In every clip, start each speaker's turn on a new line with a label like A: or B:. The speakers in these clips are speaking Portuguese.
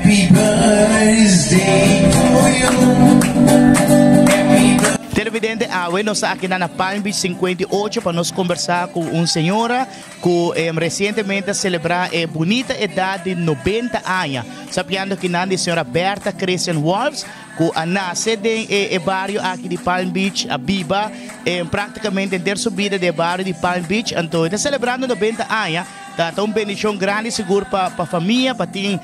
A: Happy birthday to you.
B: Televidente, nós aqui na Palm Beach 58 para nós conversar com uma senhora que recentemente celebrar a bonita idade de 90 anos. Sabendo que a senhora Berta Christian Wolves, que nasce no bairro aqui de Palm Beach, a Biba, praticamente em ter subida do bairro de Palm Beach, então está celebrando 90 anos. Tá uma bendição grande seguro para a família, para ter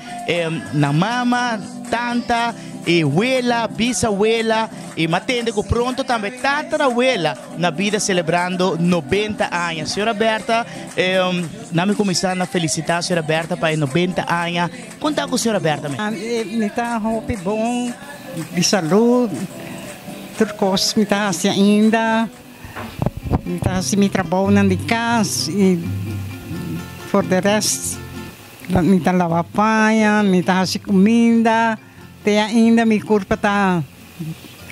B: na mama, tanta, abuela, bisabuela, e matende que pronto também tatarabuela na vida celebrando 90 anos. Senhora Berta, nós começamos a felicitar a senhora Berta para 90 anos. Conta com a senhora Berta.
C: Me está roupa bom, de saúde, turcos me está assim ainda, me está assim me trabalhando de casa e for the rest, me está lavar panha, me está assim comida, tem ainda me corpo está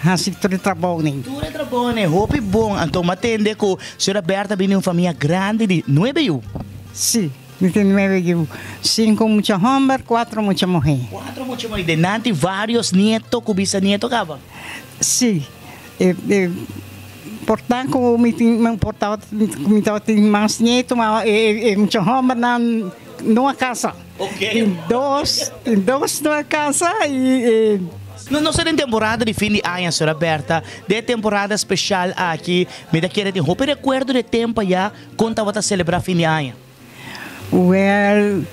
C: assim tudo trabalho.
B: Tudo trabalho, roupa bom. Então matende que a senhora Berta vem de uma família grande de 9 anos.
C: Sim. Tem 9 anos. 5 muitos homens, 4 muitas mulheres.
B: 4 muitas mulheres. De nante vários netos, cubisa neto acaba?
C: Sim. Portanto, me tem mais netos, mas muitos homens numa casa.
B: Ok.
C: Em dois numa casa e...
B: Não será temporada de fim de ano, senhora Berta, de temporada especial aqui, me dá querer de roupa. Recuerdo de tempo já, quando estava a celebrar fim de ano?
C: Well,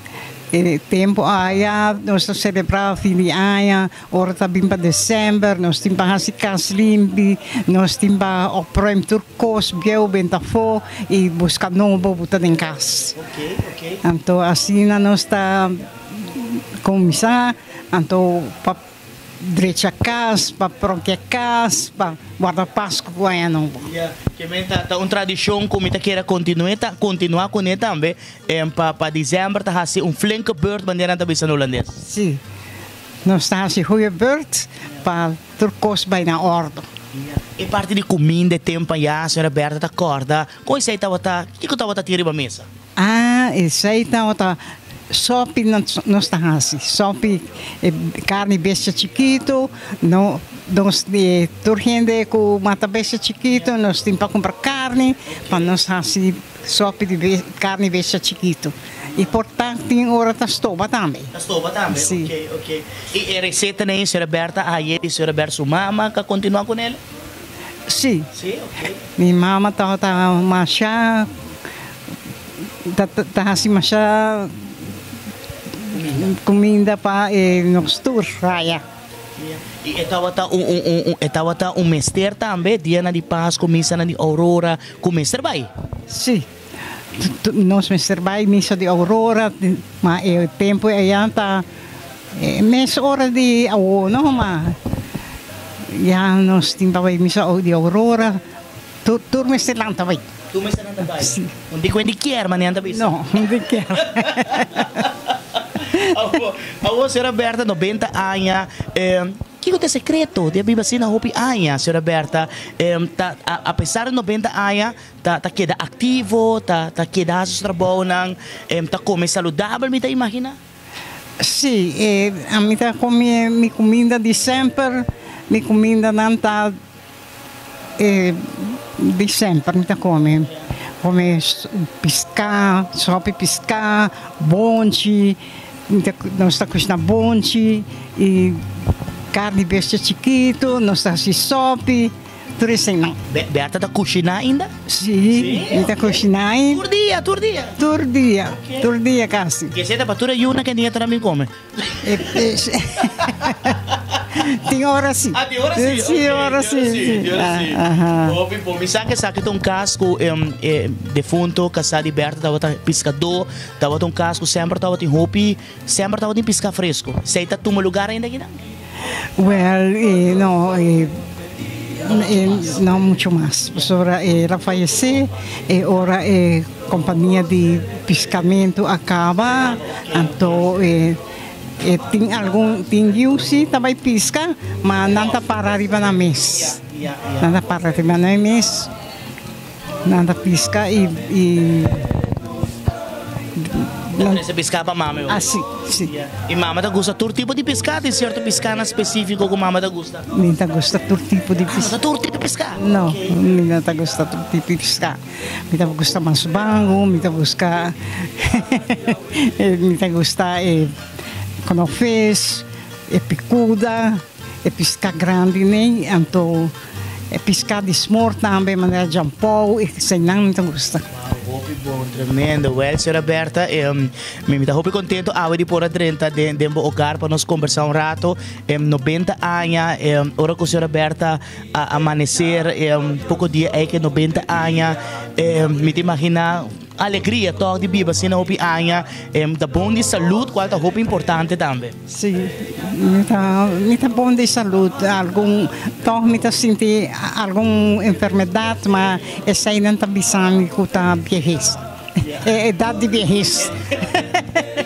C: tempo aí, nós celebramos fim de ano, ora também para dezembro, nós temos para fazer casa limpa, nós temos para operar turcos, bem, bem tafo, e buscar novo, botar em casa.
B: Ok.
C: Então, assim, nós está começar, então, para direito a casa, para pronto a casa, para guardar Páscoa com a não.
B: Que tá uma tradição como está queira continuar com ele também, para dezembro tá assim flinke beurt bandeira também no holandês.
C: Sim, nós está assim goeie beurt para turcos bem na ordem.
B: E parte de comida, tempo já, a senhora Berta acorda, com isso aí estava que estava a tirar para mesa?
C: Isso aí estava sopi nós está assim, sopi carne bestia chiquito, nós turgende com mata bestia chiquito, nós temos para comprar carne, para nós assim sopi de carne bestia chiquito. E portanto tem hora da estopa também.
B: Da estopa também,
C: sim.
B: Ok. E a receita nem senhora Berta, aí a senhora Berta sua mama, que continua com ele?
C: Sim.
B: Sim, ok.
C: Minha mama tá machá, tá assim machá comida para nos tour raia.
B: E estava um mestre também, dia de Páscoa, missa de Aurora, com mestre vai?
C: Sim. Nós mestre vai missa de Aurora, mas o tempo aí está mês hora de não, mas já nós temos missa de Aurora, tur mestre lá também.
B: Tu mestre lá também? Sim. Não digo onde quer, mas nem também.
C: Não, onde quer.
B: A senhora Berta, 90 anos, que é o secreto de viver assim na roupa anos, senhora Berta? Apesar de 90 anos, tá queda ativo, tá queda seus trabalhos, tá come saudável, me tá imagina?
C: Sim, a mim tá come minha comida de sempre, minha comida não tá de sempre, me tá come piscar, sopa piscar, bonde. Nós está cozinhando bonde e carne bestia chiquito, nós está assim sope, tudo isso não.
B: Berta está cozinhando ainda?
C: Sim, está cozinhando. Todo dia, quase.
B: Que você está para toda a que ninguém também come?
C: Tem hora sim.
B: Tem hora sim?
C: Sim, hora sim.
B: Bom, me sabe que tem um casco defunto, casado de Berta, estava pescador, estava um casco, sempre estava em roupa, sempre estava em pescar fresco. Você está em um lugar ainda aqui?
C: Well, não muito mais. Ora, ela faleceu, e ora a companhia de pescamento acaba, então tem UC também pisca, mas nada para arriba na mês. Nada para arriba na mês, nada pisca e
B: Você pescar para mama?
C: Ah, sim, sim.
B: E mama tá gosta todo tipo de pescado? Tem certo pescado específico que mama tá gosta?
C: Me tá gosta todo tipo de pesca.
B: Tá todo tipo de pescado?
C: Não, me tá gosta todo tipo de pesca. Me tá gosta mais bango, me tá gosta me tá gosta conofes, picuda, pesca grande né, então pesca de smor também, maneira jampou, sei não me tá gosta.
B: Hopi bom, tremendo. Well, senhora Berta, me está hopi contento a de por a 30 de hogar para nós conversar um rato. 90 anos, ora com a senhora Berta a amanhecer, pouco dia é que 90 anos, me te imagina alegria, toque de biba, se não hopi anos, da bom de saúde, qual é o hopi importante também.
C: Sim, me tá bom de saúde, algum, toque me tá sentir alguma enfermidade, mas essa aí não tá bisando que tá viejes. É idade de viejes.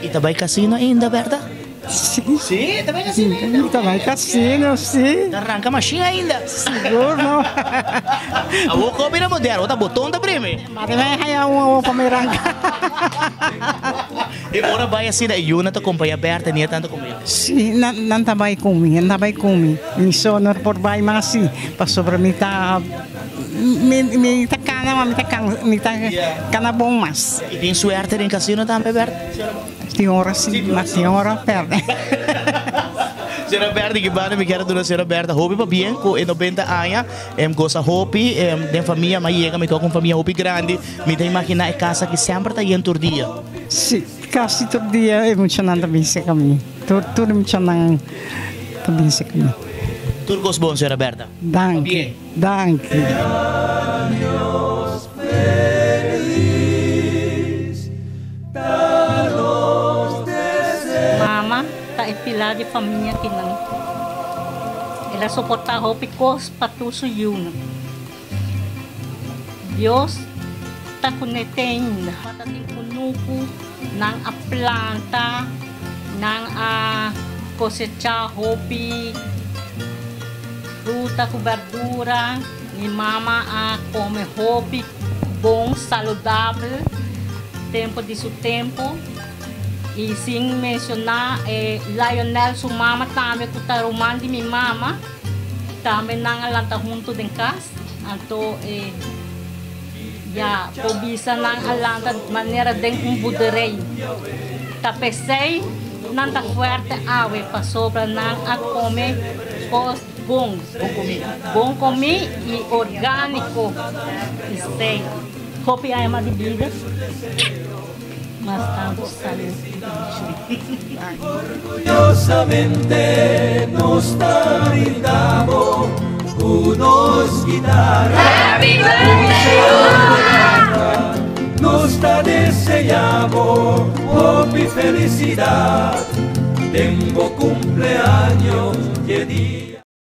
B: E também casino ainda, Berta?
C: Sim.
B: Sim, também casino ainda.
C: Sim, também cassino, sim.
B: Arranca a machinha ainda.
C: Seguro, não.
B: A boca combina moderna, outra botão da prime.
C: Mas vai raiar um pameranga.
B: E ora vai assim, e eu não te acompanha Berta, nem tanto comigo.
C: Sim, não tá bem comigo, não tá bem comigo. Me sonor por bem, mas sim, para sobre me tá... Me tá cana, me tá cana bom, mas...
B: E tem suerte em casino também, Berta?
C: Senhora, sim, mas senhora perde.
B: Senhora Berta, que bane me quero dona senhora Berta, hopi pa bem, com 90 anos, gosta hopi, de família, mas chega, me toca com família hopi grande, me tem imaginar a casa que sempre está aí todo dia.
C: Sim, quase todo dia emocionante também se caminho. Tudo emocionante também se caminho.
B: Tudo gosto bom, senhora Berta?
C: Danke, danke.
D: Mama tá pilar de família que não. Ela suporta roupa cos patuso yun. Deus tá conectando. Mata tem kunuku nang a planta nang a cosechar roupa fruta com verdura. Minha mama a come roupa bom, saudável, tempo de seu tempo. E sem mencionar, Lionel, sua mama também, que está romano de minha mama, também não alanta junto de casa. Então, já, pobisa não alanta de maneira de buderei. Tapesei, não está forte a para sobra, não a comer coisas bom comer e orgânico. Sei, copia é uma de vida. Mas tanto sabe.
A: Orgullosamente nos brindamos unos guitarras. Happy birthday! Nos deseamos hope y felicidad. Tengo cumpleaños que día.